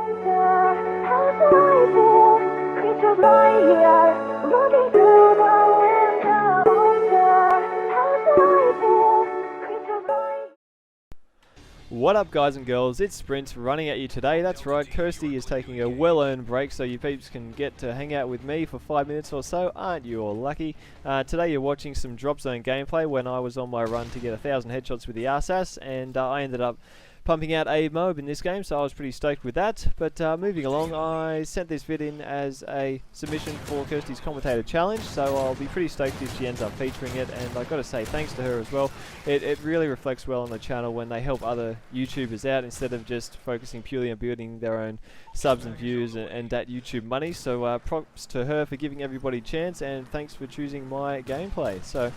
What up, guys and girls? It's Sprint running at you today. That's right, Kirsty is taking a well-earned break so you peeps can get to hang out with me for 5 minutes or so. Aren't you all lucky? Today you're watching some drop zone gameplay when I was on my run to get 1,000 headshots with the RSASS, and I ended up pumping out a MOAB in this game, so I was pretty stoked with that. But moving along, I sent this vid in as a submission for Kirsty's commentator challenge, so I'll be pretty stoked if she ends up featuring it, and I've got to say thanks to her as well. It really reflects well on the channel when they help other YouTubers out instead of just focusing purely on building their own subs and views and that YouTube money. So props to her for giving everybody a chance, and thanks for choosing my gameplay. So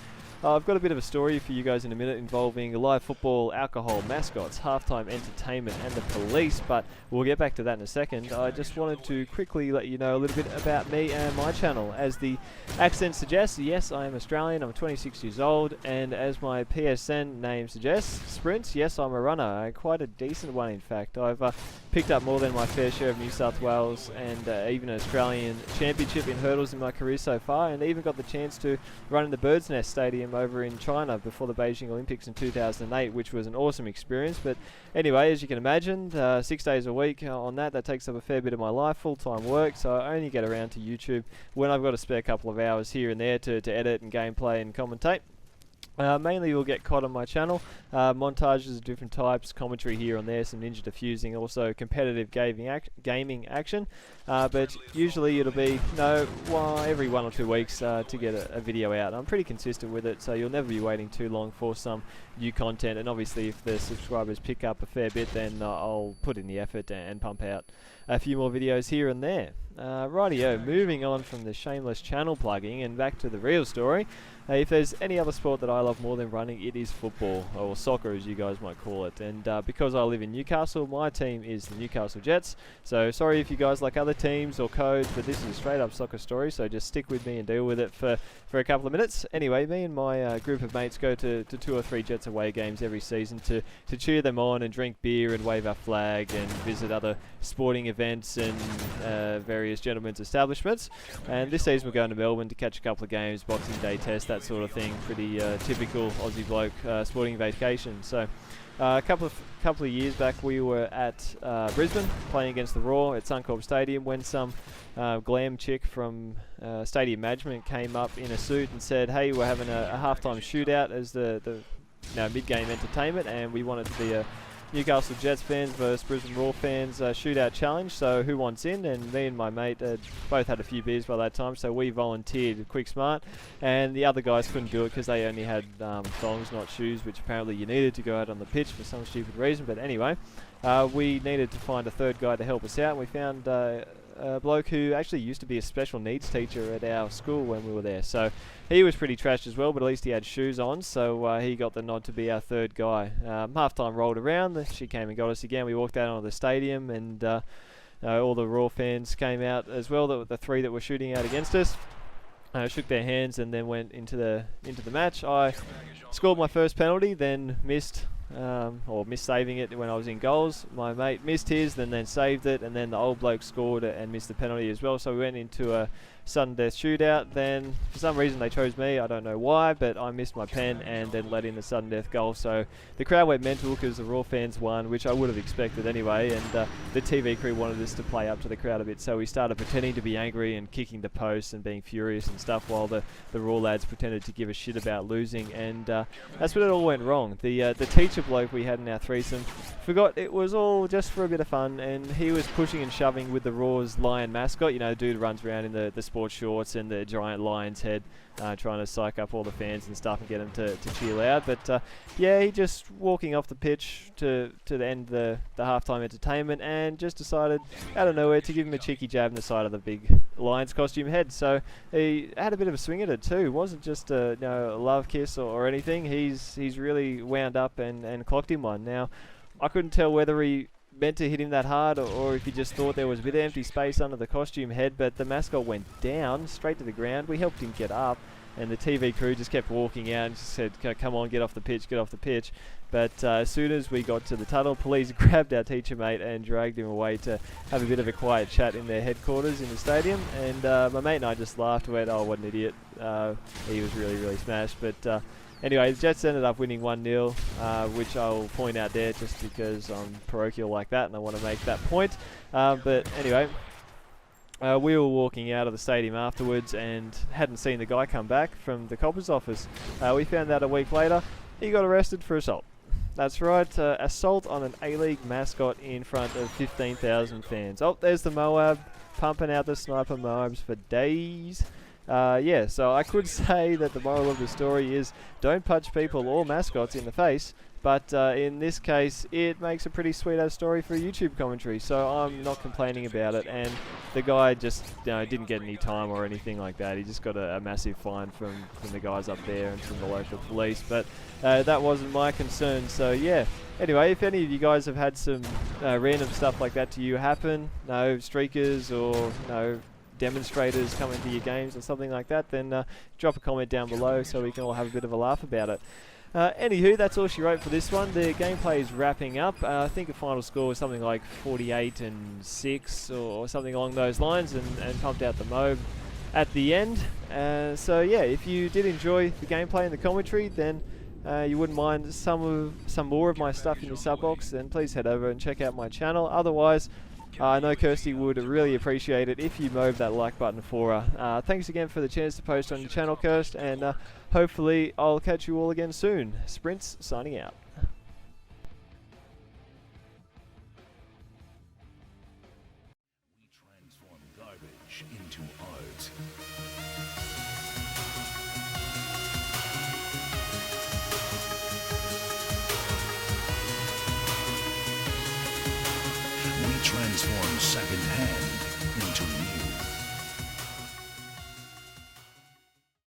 I've got a bit of a story for you guys in a minute involving live football, alcohol, mascots, halftime entertainment and the police, but we'll get back to that in a second. I just wanted to quickly let you know a little bit about me and my channel. As the accent suggests, yes, I am Australian, I'm 26 years old, and as my PSN name suggests, Sprint, yes, I'm a runner, quite a decent one in fact. I've picked up more than my fair share of New South Wales and even an Australian championship in hurdles in my career so far, and even got the chance to run in the Bird's Nest Stadium over in China before the Beijing Olympics in 2008, which was an awesome experience. But anyway, as you can imagine, 6 days a week on that takes up a fair bit of my life, full-time work, so I only get around to YouTube when I've got a spare couple of hours here and there to edit and gameplay and commentate. Mainly you'll get COD on my channel, montages of different types, commentary here and there, some ninja defusing, also competitive gaming action, but usually it'll be every 1 or 2 weeks to get a video out. I'm pretty consistent with it, so you'll never be waiting too long for some new content, and obviously if the subscribers pick up a fair bit, then I'll put in the effort and pump out a few more videos here and there. Rightio, moving on from the shameless channel plugging and back to the real story. If there's any other sport that I love more than running, it is football, or soccer as you guys might call it. And because I live in Newcastle, my team is the Newcastle Jets. So sorry if you guys like other teams or codes, but this is a straight up soccer story, so just stick with me and deal with it for a couple of minutes. Anyway, me and my group of mates go to 2 or 3 Jets away games every season to cheer them on and drink beer and wave our flag and visit other sporting events and various gentlemen's establishments. And this season we're going to Melbourne to catch a couple of games, Boxing Day test, that sort of thing. Pretty typical Aussie bloke sporting vacation. So a couple of years back we were at Brisbane playing against the Raw at Suncorp Stadium when some glam chick from stadium management came up in a suit and said, hey, we're having a halftime shootout as the mid-game entertainment, and we want it to be a Newcastle Jets fans versus Brisbane Raw fans shootout challenge, so who wants in? And me and my mate both had a few beers by that time, so we volunteered quick smart, and the other guys couldn't do it because they only had thongs, not shoes, which apparently you needed to go out on the pitch for some stupid reason. But anyway, we needed to find a third guy to help us out, and we found a bloke who actually used to be a special needs teacher at our school when we were there. So he was pretty trashed as well, but at least he had shoes on, so he got the nod to be our third guy. Halftime rolled around, she came and got us again. We walked out onto the stadium, and all the Raw fans came out as well, the 3 that were shooting out against us. Shook their hands and then went into the match. I scored my first penalty, then missed saving it when I was in goals. My mate missed his, then saved it, and then the old bloke scored it and missed the penalty as well. So we went into a sudden death shootout. Then for some reason they chose me, I don't know why, but I missed my pen and then let in the sudden death goal. So the crowd went mental because the Raw fans won, which I would have expected anyway, and the TV crew wanted us to play up to the crowd a bit, so we started pretending to be angry and kicking the posts and being furious and stuff, while the Raw lads pretended to give a shit about losing, and that's when it all went wrong. The teacher bloke we had in our threesome forgot it was all just for a bit of fun, and he was pushing and shoving with the Raw's lion mascot, you know, the dude who runs around in the sports shorts and the giant lion's head, trying to psych up all the fans and stuff and get them to cheer loud. But yeah, he just walking off the pitch to end the halftime entertainment, and just decided out of nowhere to give him a cheeky jab in the side of the big lion's costume head. So he had a bit of a swing at it too. It wasn't just a love kiss or anything. He's really wound up and clocked him one. Now I couldn't tell whether he meant to hit him that hard or if he just thought there was a bit of empty space under the costume head, but the mascot went down straight to the ground. We helped him get up, and the TV crew just kept walking out and just said, come on, get off the pitch, get off the pitch. But as soon as we got to the tunnel, police grabbed our teacher mate and dragged him away to have a bit of a quiet chat in their headquarters in the stadium. And my mate and I just laughed and went, oh, what an idiot. He was really, really smashed. But anyway, the Jets ended up winning 1-0, which I'll point out there just because I'm parochial like that and I want to make that point. But anyway, we were walking out of the stadium afterwards and hadn't seen the guy come back from the copper's office. We found out a week later he got arrested for assault. That's right, assault on an A-League mascot in front of 15,000 fans. Oh, there's the MOAB pumping out the sniper MOABs for days. Yeah, so I could say that the moral of the story is don't punch people or mascots in the face, but in this case it makes a pretty sweet-ass story for a YouTube commentary, so I'm not complaining about it. And the guy just didn't get any time or anything like that. He just got a massive fine from the guys up there and from the local police, but that wasn't my concern. So yeah, anyway, if any of you guys have had some random stuff like that to you happen, no streakers or no demonstrators coming to your games or something like that, then drop a comment down below so we can all have a bit of a laugh about it. Anywho, that's all she wrote for this one. The gameplay is wrapping up. I think the final score was something like 48-6 or something along those lines, and pumped out the MOAB at the end. So yeah, if you did enjoy the gameplay and the commentary, then you wouldn't mind some more of my stuff in your sub box, then please head over and check out my channel. Otherwise, I know Kirsty would really appreciate it if you MOAB that like button for her. Thanks again for the chance to post on your channel, Kirst, and hopefully I'll catch you all again soon. Sprints signing out. We transform garbage into art. We transform second-hand into new.